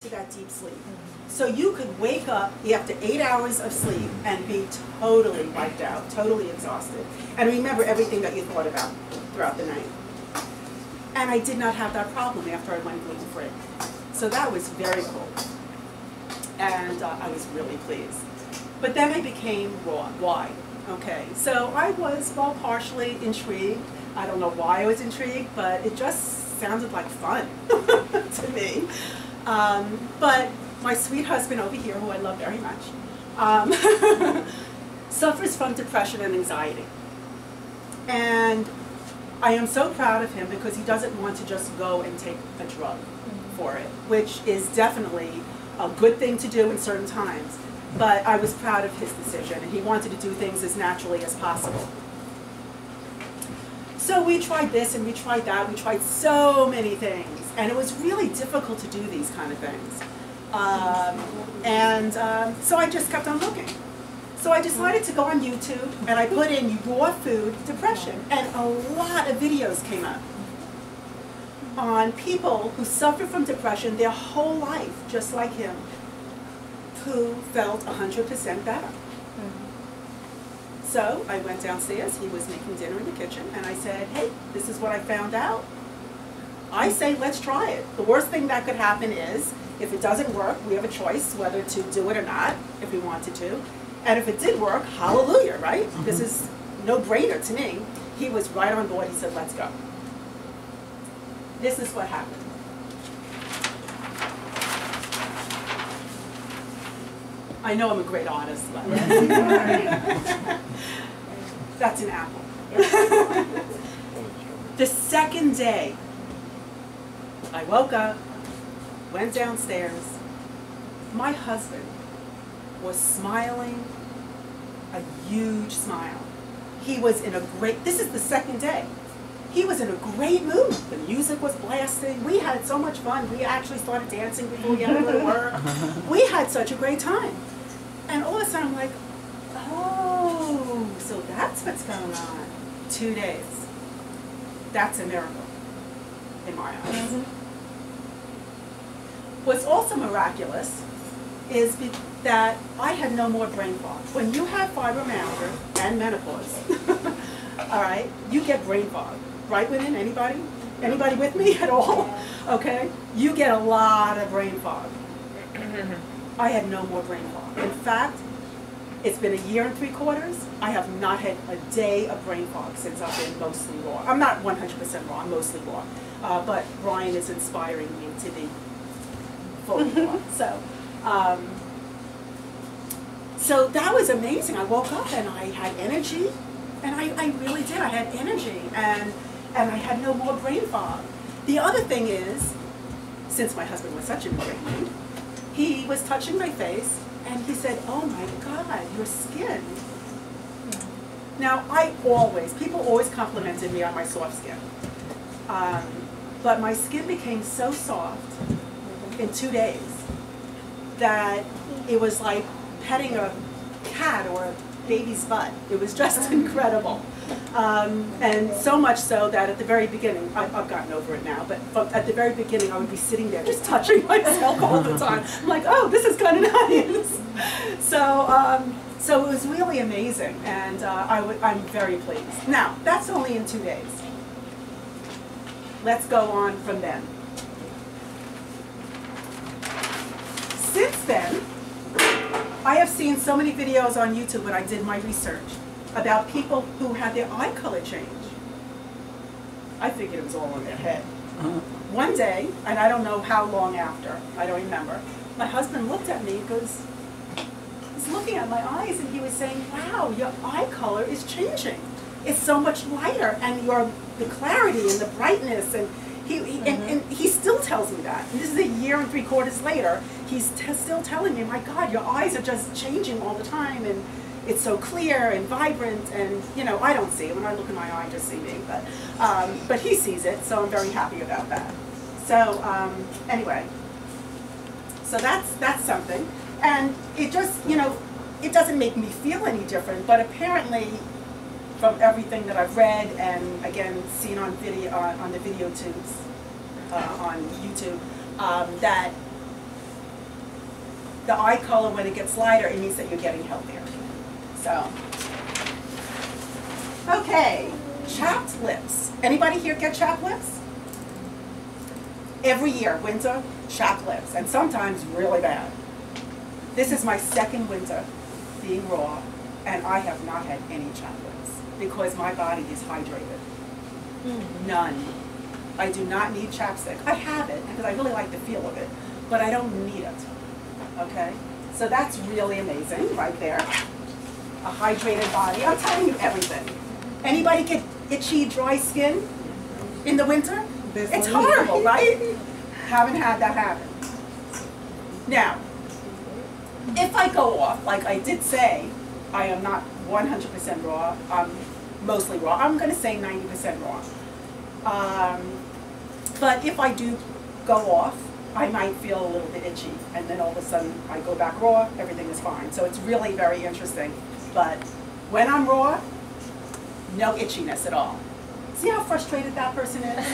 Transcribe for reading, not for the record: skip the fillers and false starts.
to that deep sleep. So you could wake up after 8 hours of sleep and be totally wiped out, totally exhausted, and remember everything that you thought about throughout the night. And I did not have that problem after I went gluten-free. So that was very cool. And I was really pleased. But then I became raw. Why? Okay, so I was, well, partially intrigued. I don't know why I was intrigued, but it just sounded like fun to me. But my sweet husband over here, who I love very much, suffers from depression and anxiety. And I am so proud of him because he doesn't want to just go and take a drug for it, which is definitely a good thing to do in certain times. But I was proud of his decision, and he wanted to do things as naturally as possible. So we tried this and we tried that. We tried so many things, and it was really difficult to do these kind of things. So I just kept on looking. So I decided to go on YouTube, and I put in raw food depression, and a lot of videos came up on people who suffer from depression their whole life, just like him, who felt 100% better. So I went downstairs, he was making dinner in the kitchen, and I said, hey, this is what I found out. I say, let's try it. The worst thing that could happen is, if it doesn't work, we have a choice whether to do it or not, if we wanted to. And if it did work, hallelujah, right? This is no-brainer to me. He was right on board. He said, let's go. This is what happened. I know I'm a great artist, but that's an apple. The second day, I woke up, went downstairs. My husband was smiling, a huge smile. He was in a great, this is the second day. He was in a great mood. The music was blasting. We had so much fun. We actually started dancing before we had to go to work. We had such a great time. And all of a sudden I'm like, oh, so that's what's going on. 2 days. That's a miracle in my eyes. What's also miraculous is that I had no more brain fog. When you have fibromyalgia and menopause, all right, you get brain fog. Right, women? Anybody? Anybody with me at all? Okay? You get a lot of brain fog. I had no more brain fog. In fact, it's been 1 year and 3/4. I have not had a day of brain fog since I've been mostly raw. I'm not 100% raw, I'm mostly raw. But Brian is inspiring me to be fully raw. So that was amazing. I woke up and I had energy, and I really did. I had energy, and I had no more brain fog. The other thing is, since my husband was such a great mood, he was touching my face, and he said, oh my God, your skin. Now, people always complimented me on my soft skin. But my skin became so soft in 2 days that it was like petting a cat or a baby's butt. It was just incredible. And so much so that at the very beginning, I've gotten over it now, but at the very beginning I would be sitting there just touching myself all the time. I'm like, oh, this is kind of nice. So it was really amazing, and I'm very pleased. Now, that's only in 2 days. Let's go on from then. Since then, I have seen so many videos on YouTube when I did my research about people who had their eye color change. I figured it was all in their head. One day, and I don't know how long after, I don't remember, my husband looked at me and goes, he's looking at my eyes, and he was saying, wow, your eye color is changing. It's so much lighter, and the clarity and the brightness, and he still tells me that. And this is 1 year and 3/4 later. He's still telling me, my God, your eyes are just changing all the time, and it's so clear and vibrant, and I don't see it. When I look in my eye, I just see me, but he sees it, so I'm very happy about that. So anyway, so that's something, and it just it doesn't make me feel any different, but apparently, from everything that I've read and again seen on video on the video tubes on YouTube, that the eye color, when it gets lighter, it means that you're getting healthier. So, okay, chapped lips. Anybody here get chapped lips? Every year, winter, chapped lips, and sometimes really bad. This is my second winter being raw, and I have not had any chapped lips because my body is hydrated. None. I do not need chapstick. I have it because I really like the feel of it, but I don't need it. Okay? So that's really amazing right there. A hydrated body. I'm telling you everything. Anybody get itchy, dry skin in the winter? It's horrible, right? Haven't had that happen. Now, if I go off, like I did say, I am not 100% raw. I'm mostly raw. I'm going to say 90% raw. But if I do go off, I might feel a little bit itchy, and then all of a sudden I go back raw, everything is fine. So it's really very interesting. But when I'm raw, no itchiness at all. See how frustrated that person is?